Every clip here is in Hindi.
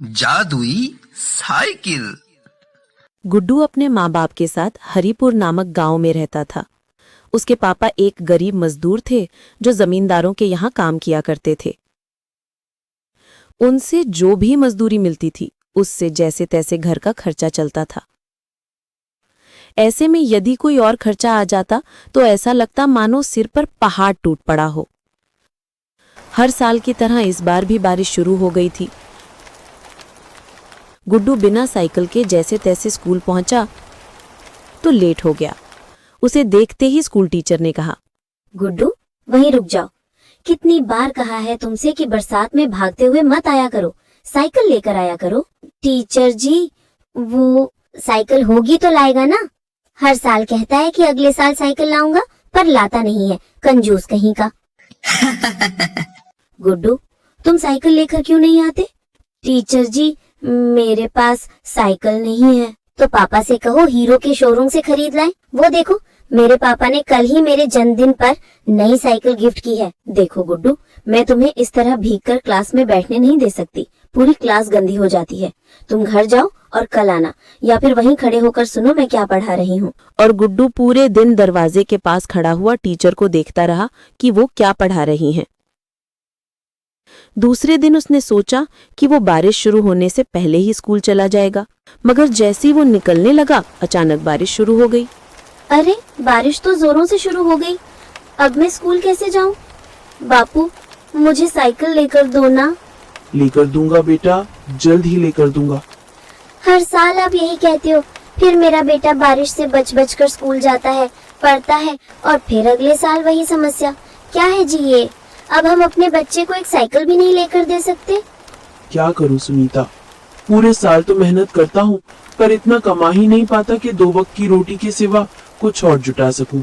जादुई साइकिल। गुड्डू अपने माँ बाप के साथ हरिपुर नामक गांव में रहता था। उसके पापा एक गरीब मजदूर थे जो जमींदारों के यहाँ काम किया करते थे। उनसे जो भी मजदूरी मिलती थी उससे जैसे तैसे घर का खर्चा चलता था। ऐसे में यदि कोई और खर्चा आ जाता तो ऐसा लगता मानो सिर पर पहाड़ टूट पड़ा हो। हर साल की तरह इस बार भी बारिश शुरू हो गई थी। गुड्डू बिना साइकिल के जैसे तैसे स्कूल पहुंचा तो लेट हो गया। उसे देखते ही स्कूल टीचर ने कहा, गुड्डू वहीं रुक जाओ। कितनी बार कहा है तुमसे कि बरसात में भागते हुए मत आया करो, साइकिल लेकर आया करो। टीचर जी, वो साइकिल होगी तो लाएगा ना। हर साल कहता है कि अगले साल साइकिल लाऊंगा, पर लाता नहीं है, कंजूस कहीं का। गुड्डू, तुम साइकिल लेकर क्यों नहीं आते? टीचर जी, मेरे पास साइकिल नहीं है। तो पापा से कहो हीरो के शोरूम से खरीद लाए। वो देखो, मेरे पापा ने कल ही मेरे जन्मदिन पर नई साइकिल गिफ्ट की है। देखो गुड्डू, मैं तुम्हें इस तरह भीगकर क्लास में बैठने नहीं दे सकती। पूरी क्लास गंदी हो जाती है। तुम घर जाओ और कल आना, या फिर वहीं खड़े होकर सुनो मैं क्या पढ़ा रही हूँ। और गुड्डू पूरे दिन दरवाजे के पास खड़ा हुआ टीचर को देखता रहा कि वो क्या पढ़ा रही हैं। दूसरे दिन उसने सोचा कि वो बारिश शुरू होने से पहले ही स्कूल चला जाएगा, मगर जैसे ही वो निकलने लगा अचानक बारिश शुरू हो गई। अरे, बारिश तो जोरों से शुरू हो गई। अब मैं स्कूल कैसे जाऊं? बापू, मुझे साइकिल लेकर दो ना। लेकर दूंगा बेटा, जल्द ही लेकर दूंगा। हर साल आप यही कहते हो, फिर मेरा बेटा बारिश से बच बच कर स्कूल जाता है, पढ़ता है, और फिर अगले साल वही समस्या। क्या है जी ये? अब हम अपने बच्चे को एक साइकिल भी नहीं लेकर दे सकते। क्या करूं सुनीता, पूरे साल तो मेहनत करता हूँ, पर इतना कमा ही नहीं पाता कि 2 वक्त की रोटी के सिवा कुछ और जुटा सकूं।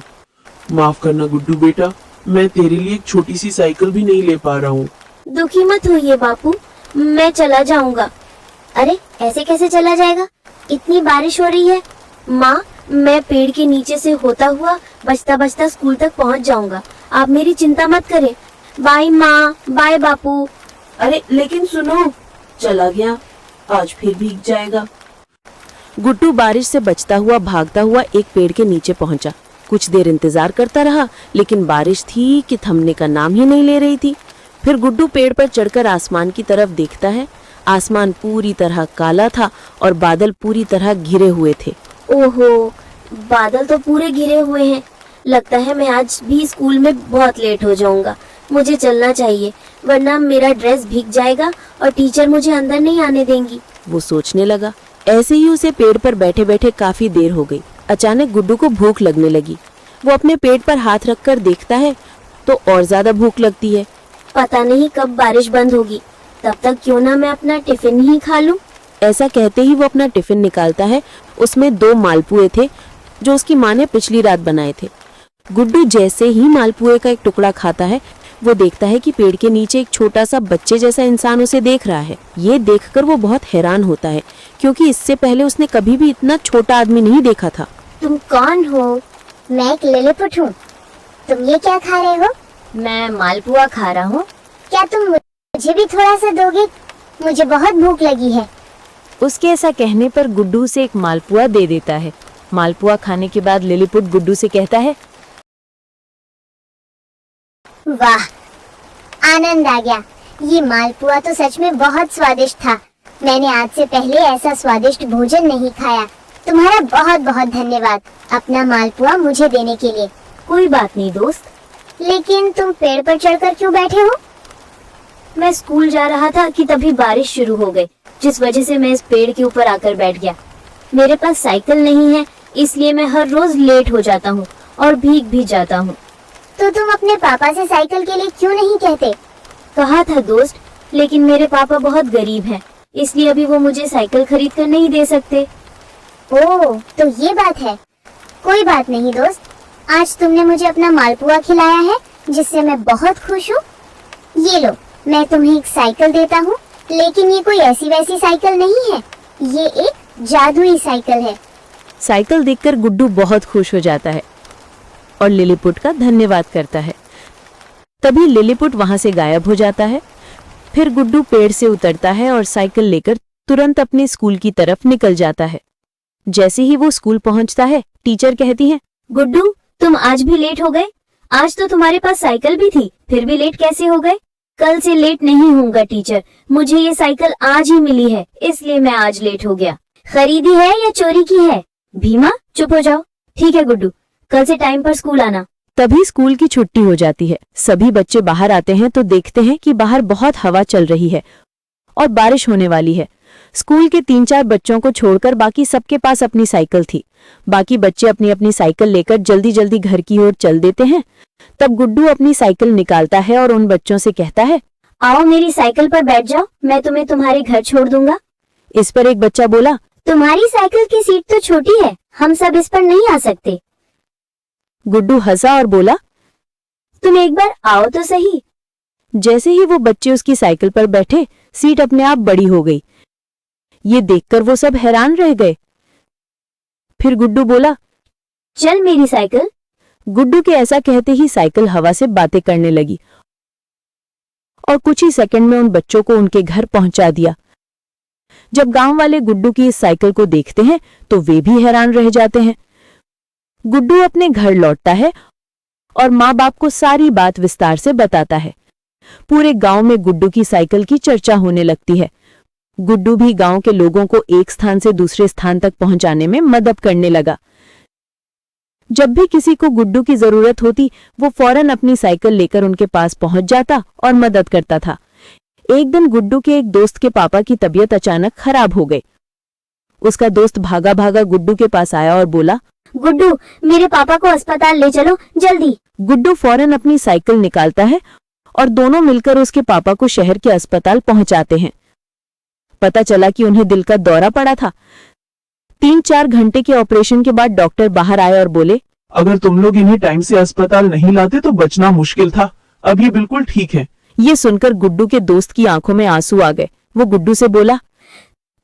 माफ करना गुड्डू बेटा, मैं तेरे लिए एक छोटी सी साइकिल भी नहीं ले पा रहा हूँ। दुखी मत होइए बापू, मैं चला जाऊंगा। अरे, ऐसे कैसे चला जाएगा? इतनी बारिश हो रही है। माँ, मैं पेड़ के नीचे से होता हुआ बचता बचता स्कूल तक पहुँच जाऊंगा। आप मेरी चिंता मत करें। बाय माँ, बाय बापू। अरे लेकिन सुनो, चला गया, आज फिर भीग जाएगा। गुड्डू बारिश से बचता हुआ भागता हुआ एक पेड़ के नीचे पहुंचा। कुछ देर इंतजार करता रहा, लेकिन बारिश थी कि थमने का नाम ही नहीं ले रही थी। फिर गुड्डू पेड़ पर चढ़कर आसमान की तरफ देखता है। आसमान पूरी तरह काला था और बादल पूरी तरह घिरे हुए थे। ओहो, बादल तो पूरे घिरे हुए हैं। लगता है मैं आज भी स्कूल में बहुत लेट हो जाऊंगा। मुझे चलना चाहिए, वरना मेरा ड्रेस भीग जाएगा और टीचर मुझे अंदर नहीं आने देंगी। वो सोचने लगा। ऐसे ही उसे पेड़ पर बैठे बैठे काफी देर हो गई। अचानक गुड्डू को भूख लगने लगी। वो अपने पेट पर हाथ रखकर देखता है तो और ज्यादा भूख लगती है। पता नहीं कब बारिश बंद होगी, तब तक क्यों ना मैं अपना टिफिन ही खा लूं। ऐसा कहते ही वो अपना टिफिन निकालता है। उसमें 2 मालपुए थे जो उसकी माँ ने पिछली रात बनाए थे। गुड्डू जैसे ही मालपुए का एक टुकड़ा खाता है, वो देखता है कि पेड़ के नीचे एक छोटा सा बच्चे जैसा इंसान उसे देख रहा है। ये देखकर वो बहुत हैरान होता है, क्योंकि इससे पहले उसने कभी भी इतना छोटा आदमी नहीं देखा था। तुम कौन हो? मैं एक लिलीपुट हूँ। तुम ये क्या खा रहे हो? मैं मालपुआ खा रहा हूँ। क्या तुम मुझे भी थोड़ा सा दोगे? मुझे बहुत भूख लगी है। उसके ऐसा कहने पर गुड्डू उसे एक मालपुआ दे देता है। मालपुआ खाने के बाद लिलीपुट गुड्डू से कहता है, वाह, आनंद आ गया। ये मालपुआ तो सच में बहुत स्वादिष्ट था। मैंने आज से पहले ऐसा स्वादिष्ट भोजन नहीं खाया। तुम्हारा बहुत बहुत धन्यवाद अपना मालपुआ मुझे देने के लिए। कोई बात नहीं दोस्त। लेकिन तुम पेड़ पर चढ़कर क्यों बैठे हो? मैं स्कूल जा रहा था कि तभी बारिश शुरू हो गई, जिस वजह से मैं इस पेड़ के ऊपर आकर बैठ गया। मेरे पास साइकिल नहीं है, इसलिए मैं हर रोज लेट हो जाता हूँ और भीग भी जाता हूँ। तो तुम अपने पापा से साइकिल के लिए क्यों नहीं कहते? कहा था दोस्त, लेकिन मेरे पापा बहुत गरीब हैं, इसलिए अभी वो मुझे साइकिल खरीद कर नहीं दे सकते। ओह, तो ये बात है। कोई बात नहीं दोस्त, आज तुमने मुझे अपना मालपुआ खिलाया है, जिससे मैं बहुत खुश हूँ। ये लो, मैं तुम्हें एक साइकिल देता हूँ, लेकिन ये कोई ऐसी वैसी साइकिल नहीं है। ये एक जादुई साइकिल है। साइकिल देखकर गुड्डू बहुत खुश हो जाता है और लिलीपुट का धन्यवाद करता है। तभी लिलीपुट वहां से गायब हो जाता है। फिर गुड्डू पेड़ से उतरता है और साइकिल लेकर तुरंत अपने स्कूल की तरफ निकल जाता है। जैसे ही वो स्कूल पहुंचता है, टीचर कहती है, गुड्डू, तुम आज भी लेट हो गए। आज तो तुम्हारे पास साइकिल भी थी, फिर भी लेट कैसे हो गए? कल से लेट नहीं होऊंगा टीचर, मुझे ये साइकिल आज ही मिली है, इसलिए मैं आज लेट हो गया। खरीदी है या चोरी की है? भीमा, चुप हो जाओ। ठीक है गुड्डू, कल से टाइम पर स्कूल आना। तभी स्कूल की छुट्टी हो जाती है। सभी बच्चे बाहर आते हैं तो देखते हैं कि बाहर बहुत हवा चल रही है और बारिश होने वाली है। स्कूल के 3-4 बच्चों को छोड़कर बाकी सबके पास अपनी साइकिल थी। बाकी बच्चे अपनी अपनी साइकिल लेकर जल्दी जल्दी घर की ओर चल देते हैं। तब गुड्डू अपनी साइकिल निकालता है और उन बच्चों से कहता है, आओ मेरी साइकिल पर बैठ जाओ, मैं तुम्हें तुम्हारे घर छोड़ दूंगा। इस पर एक बच्चा बोला, तुम्हारी साइकिल की सीट तो छोटी है, हम सब इस पर नहीं आ सकते। गुड्डू हंसा और बोला, तुम एक बार आओ तो सही। जैसे ही वो बच्चे उसकी साइकिल पर बैठे, सीट अपने आप बड़ी हो गई। ये देखकर वो सब हैरान रह गए। फिर गुड्डू बोला, चल मेरी साइकिल। गुड्डू के ऐसा कहते ही साइकिल हवा से बातें करने लगी और कुछ ही सेकंड में उन बच्चों को उनके घर पहुंचा दिया। जब गांव वाले गुड्डू की इस साइकिल को देखते हैं तो वे भी हैरान रह जाते हैं। गुड्डू अपने घर लौटता है और माँ बाप को सारी बात विस्तार से बताता है। पूरे गांव में गुड्डू की साइकिल की चर्चा होने लगती है। गुड्डू भी गांव के लोगों को एक स्थान से दूसरे स्थान तक पहुंचाने में मदद करने लगा। जब भी किसी को गुड्डू की जरूरत होती, वो फौरन अपनी साइकिल लेकर उनके पास पहुंच जाता और मदद करता था। एक दिन गुड्डू के एक दोस्त के पापा की तबीयत अचानक खराब हो गई। उसका दोस्त भागा भागा गुड्डू के पास आया और बोला, गुड्डू, मेरे पापा को अस्पताल ले चलो जल्दी। गुड्डू फौरन अपनी साइकिल निकालता है और दोनों मिलकर उसके पापा को शहर के अस्पताल पहुंचाते हैं। पता चला कि उन्हें दिल का दौरा पड़ा था। 3-4 घंटे के ऑपरेशन के बाद डॉक्टर बाहर आए और बोले, अगर तुम लोग इन्हें टाइम से अस्पताल नहीं लाते तो बचना मुश्किल था। अब ये बिल्कुल ठीक है। ये सुनकर गुड्डू के दोस्त की आंखों में आंसू आ गए। वो गुड्डू से बोला,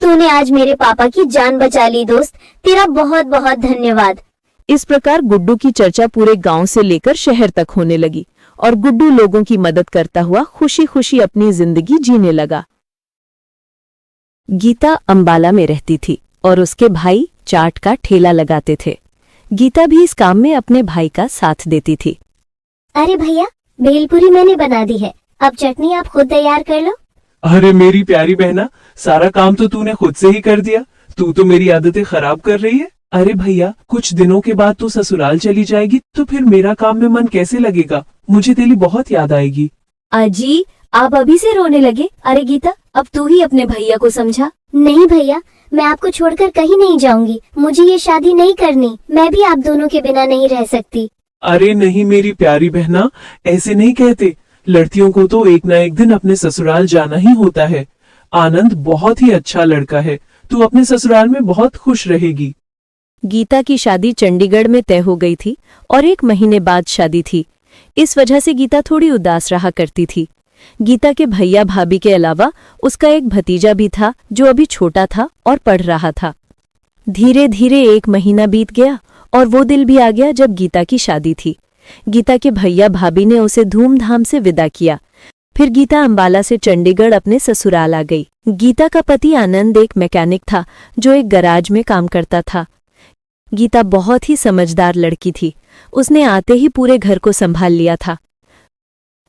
तूने आज मेरे पापा की जान बचा ली दोस्त, तेरा बहुत बहुत धन्यवाद। इस प्रकार गुड्डू की चर्चा पूरे गांव से लेकर शहर तक होने लगी और गुड्डू लोगों की मदद करता हुआ खुशी खुशी अपनी जिंदगी जीने लगा। गीता अंबाला में रहती थी और उसके भाई चाट का ठेला लगाते थे। गीता भी इस काम में अपने भाई का साथ देती थी। अरे भैया, भेलपुरी मैंने बना दी है, अब चटनी आप खुद तैयार कर लो। अरे मेरी प्यारी बहना, सारा काम तो तूने खुद से ही कर दिया। तू तो मेरी आदतें खराब कर रही है। अरे भैया, कुछ दिनों के बाद तू ससुराल चली जाएगी तो फिर मेरा काम में मन कैसे लगेगा? मुझे तेरी बहुत याद आएगी। अजी, आप अभी से रोने लगे? अरे गीता, अब तू ही अपने भैया को समझा। नहीं भैया, मैं आपको छोड़कर कहीं नहीं जाऊंगी। मुझे ये शादी नहीं करनी। मैं भी आप दोनों के बिना नहीं रह सकती। अरे नहीं मेरी प्यारी बहना, ऐसे नहीं कहते। लड़कियों को तो एक ना एक दिन अपने ससुराल जाना ही होता है। आनंद बहुत ही अच्छा लड़का है, तू अपने ससुराल में बहुत खुश रहेगी। गीता की शादी चंडीगढ़ में तय हो गई थी और 1 महीने बाद शादी थी। इस वजह से गीता थोड़ी उदास रहा करती थी। गीता के भैया भाभी के अलावा उसका एक भतीजा भी था जो अभी छोटा था और पढ़ रहा था। धीरे धीरे 1 महीना बीत गया और वो दिल भी आ गया जब गीता की शादी थी। गीता के भैया भाभी ने उसे धूमधाम से विदा किया। फिर गीता अंबाला से चंडीगढ़ अपने ससुराल आ गई। गीता का पति आनंद एक मैकेनिक था जो एक गैराज में काम करता था। गीता बहुत ही समझदार लड़की थी। उसने आते ही पूरे घर को संभाल लिया था।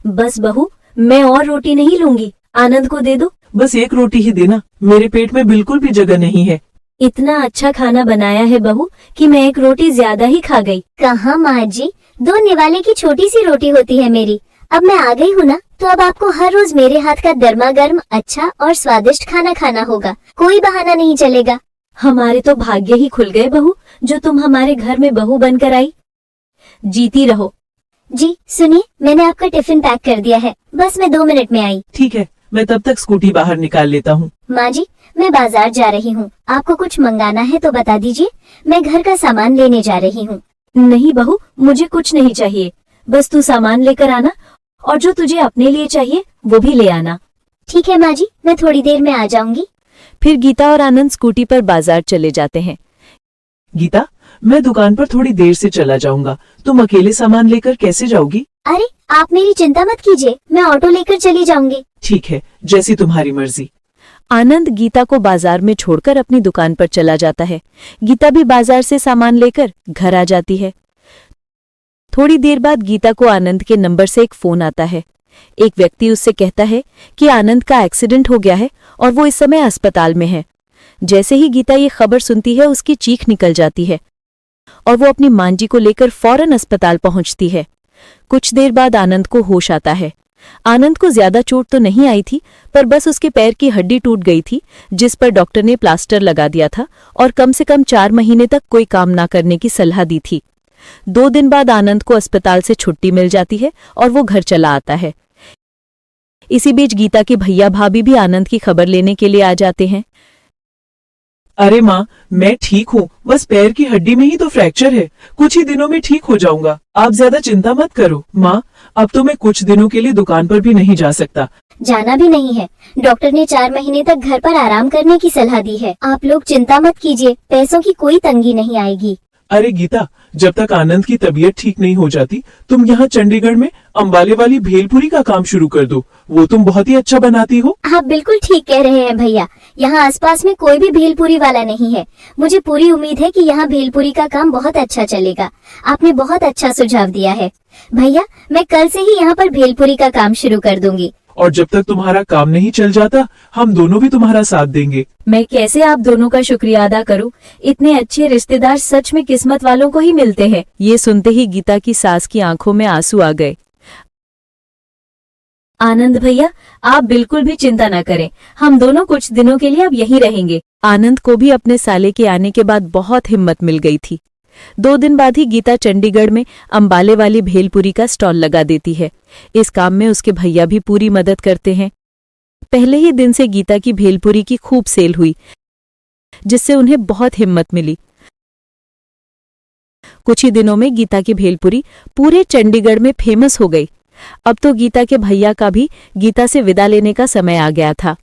बस बहू, मैं और रोटी नहीं लूंगी, आनंद को दे दो। बस 1 रोटी ही देना, मेरे पेट में बिल्कुल भी जगह नहीं है। इतना अच्छा खाना बनाया है बहू कि मैं 1 रोटी ज्यादा ही खा गई। कहाँ माँ जी, 2 निवाले की छोटी सी रोटी होती है मेरी। अब मैं आ गई हूँ ना, तो अब आपको हर रोज मेरे हाथ का गर्मा गर्म अच्छा और स्वादिष्ट खाना खाना होगा। कोई बहाना नहीं चलेगा। हमारे तो भाग्य ही खुल गए बहू, जो तुम हमारे घर में बहू बनकर आई। जीती रहो। जी सुनिए, मैंने आपका टिफिन पैक कर दिया है, बस मैं 2 मिनट में आई। ठीक है, मैं तब तक स्कूटी बाहर निकाल लेता हूँ। माँ जी, मैं बाजार जा रही हूँ, आपको कुछ मंगाना है तो बता दीजिए, मैं घर का सामान लेने जा रही हूँ। नहीं बहू, मुझे कुछ नहीं चाहिए, बस तू सामान लेकर आना और जो तुझे अपने लिए चाहिए वो भी ले आना। ठीक है माँ जी, मैं थोड़ी देर में आ जाऊंगी। फिर गीता और आनंद स्कूटी पर बाजार चले जाते हैं। गीता, मैं दुकान पर थोड़ी देर से चला जाऊंगा। तुम अकेले सामान लेकर कैसे जाओगी? अरे आप मेरी चिंता मत कीजिए, मैं ऑटो लेकर चली जाऊंगी। ठीक है, जैसी तुम्हारी मर्जी। आनंद गीता को बाजार में छोड़कर अपनी दुकान पर चला जाता है। गीता भी बाजार से सामान लेकर घर आ जाती है। थोड़ी देर बाद गीता को आनंद के नंबर से एक फोन आता है। एक व्यक्ति उससे कहता है कि आनंद का एक्सीडेंट हो गया है और वो इस समय अस्पताल में है। जैसे ही गीता ये खबर सुनती है, उसकी चीख निकल जाती है और वो अपनी मांजी को लेकर फौरन अस्पताल पहुंचती है। कुछ देर बाद आनंद को होश आता है। आनंद को ज्यादा चोट तो नहीं आई थी, पर बस उसके पैर की हड्डी टूट गई थी, जिस पर डॉक्टर ने प्लास्टर लगा दिया था और कम से कम 4 महीने तक कोई काम ना करने की सलाह दी थी। 2 दिन बाद आनंद को अस्पताल से छुट्टी मिल जाती है और वो घर चला आता है। इसी बीच गीता के भैया भाभी भी आनंद की खबर लेने के लिए आ जाते हैं। अरे माँ, मैं ठीक हूँ, बस पैर की हड्डी में ही तो फ्रैक्चर है, कुछ ही दिनों में ठीक हो जाऊंगा। आप ज्यादा चिंता मत करो। माँ, अब तो मैं कुछ दिनों के लिए दुकान पर भी नहीं जा सकता। जाना भी नहीं है, डॉक्टर ने 4 महीने तक घर पर आराम करने की सलाह दी है। आप लोग चिंता मत कीजिए, पैसों की कोई तंगी नहीं आएगी। अरे गीता, जब तक आनंद की तबीयत ठीक नहीं हो जाती, तुम यहाँ चंडीगढ़ में अंबाले वाली भेलपुरी का काम शुरू कर दो। वो तुम बहुत ही अच्छा बनाती हो। आप बिल्कुल ठीक कह रहे हैं भैया, यहाँ आसपास में कोई भी भेलपुरी वाला नहीं है। मुझे पूरी उम्मीद है कि यहाँ भेलपुरी का काम बहुत अच्छा चलेगा। आपने बहुत अच्छा सुझाव दिया है भैया, मैं कल से ही यहाँ पर भेलपुरी का काम शुरू कर दूंगी। और जब तक तुम्हारा काम नहीं चल जाता, हम दोनों भी तुम्हारा साथ देंगे। मैं कैसे आप दोनों का शुक्रिया अदा करूं? इतने अच्छे रिश्तेदार सच में किस्मत वालों को ही मिलते हैं। ये सुनते ही गीता की सास की आंखों में आंसू आ गए। आनंद भैया, आप बिल्कुल भी चिंता न करें, हम दोनों कुछ दिनों के लिए अब यहीं रहेंगे। आनंद को भी अपने साले के आने के बाद बहुत हिम्मत मिल गई थी। 2 दिन बाद ही गीता चंडीगढ़ में अंबाले वाली भेलपुरी का स्टॉल लगा देती है। इस काम में उसके भैया भी पूरी मदद करते हैं। पहले ही दिन से गीता की भेलपुरी की खूब सेल हुई, जिससे उन्हें बहुत हिम्मत मिली। कुछ ही दिनों में गीता की भेलपुरी पूरे चंडीगढ़ में फेमस हो गई। अब तो गीता के भैया का भी गीता से विदा लेने का समय आ गया था।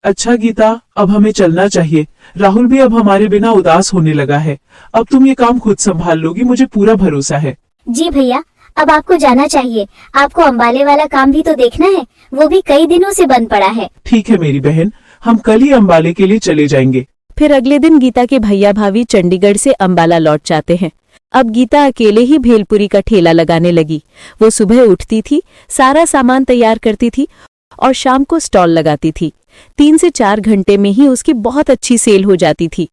अच्छा गीता, अब हमें चलना चाहिए। राहुल भी अब हमारे बिना उदास होने लगा है। अब तुम ये काम खुद संभाल लोगी, मुझे पूरा भरोसा है। जी भैया, अब आपको जाना चाहिए। आपको अंबाले वाला काम भी तो देखना है, वो भी कई दिनों से बंद पड़ा है। ठीक है मेरी बहन, हम कल ही अंबाले के लिए चले जाएंगे। फिर अगले दिन गीता के भैया भाभी चंडीगढ़ से अंबाला लौट जाते हैं। अब गीता अकेले ही भेलपुरी का ठेला लगाने लगी। वो सुबह उठती थी, सारा सामान तैयार करती थी और शाम को स्टॉल लगाती थी। 3 से 4 घंटे में ही उसकी बहुत अच्छी सेल हो जाती थी।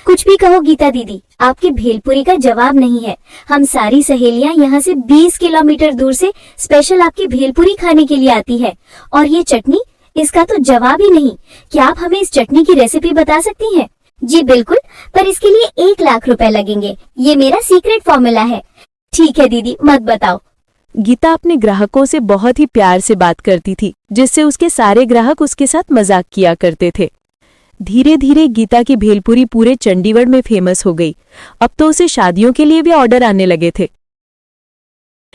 कुछ भी कहो गीता दीदी, आपकी भेलपुरी का जवाब नहीं है। हम सारी सहेलियां यहाँ से 20 किलोमीटर दूर से स्पेशल आपकी भेलपुरी खाने के लिए आती है। और ये चटनी, इसका तो जवाब ही नहीं। क्या आप हमें इस चटनी की रेसिपी बता सकती हैं? जी बिल्कुल, पर इसके लिए 1 लाख रुपए लगेंगे। ये मेरा सीक्रेट फॉर्मूला है। ठीक है दीदी, मत बताओ। गीता अपने ग्राहकों से बहुत ही प्यार से बात करती थी, जिससे उसके सारे ग्राहक उसके साथ मजाक किया करते थे। धीरे धीरे गीता की भेलपुरी पूरे चंडीगढ़ में फेमस हो गई। अब तो उसे शादियों के लिए भी ऑर्डर आने लगे थे।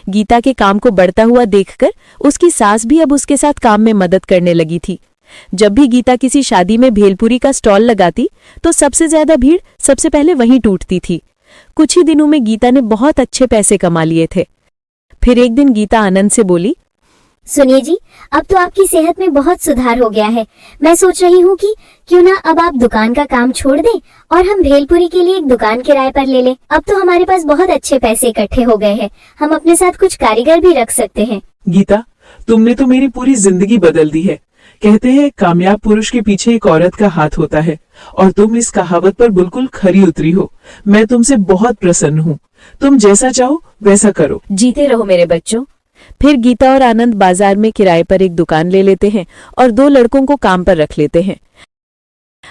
गीता के काम को बढ़ता हुआ देखकर उसकी सास भी अब उसके साथ काम में मदद करने लगी थी। जब भी गीता किसी शादी में भेलपुरी का स्टॉल लगाती, तो सबसे ज्यादा भीड़ सबसे पहले वहीं टूटती थी। कुछ ही दिनों में गीता ने बहुत अच्छे पैसे कमा लिए थे। फिर एक दिन गीता आनंद से बोली, सुनिए जी, अब तो आपकी सेहत में बहुत सुधार हो गया है। मैं सोच रही हूँ कि क्यों ना अब आप दुकान का काम छोड़ दें और हम भेलपुरी के लिए एक दुकान किराए पर ले लें। अब तो हमारे पास बहुत अच्छे पैसे इकट्ठे हो गए हैं, हम अपने साथ कुछ कारीगर भी रख सकते हैं। गीता, तुमने तो मेरी पूरी जिंदगी बदल दी है। कहते हैं कामयाब पुरुष के पीछे एक औरत का हाथ होता है, और तुम इस कहावत पर बिल्कुल खरी उतरी हो। मैं तुमसे बहुत प्रसन्न हूँ। तुम जैसा चाहो वैसा करो। जीते रहो मेरे बच्चों। फिर गीता और आनंद बाजार में किराए पर एक दुकान ले लेते हैं और 2 लड़कों को काम पर रख लेते हैं।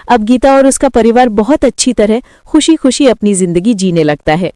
अब गीता और उसका परिवार बहुत अच्छी तरह खुशी खुशी अपनी जिंदगी जीने लगता है।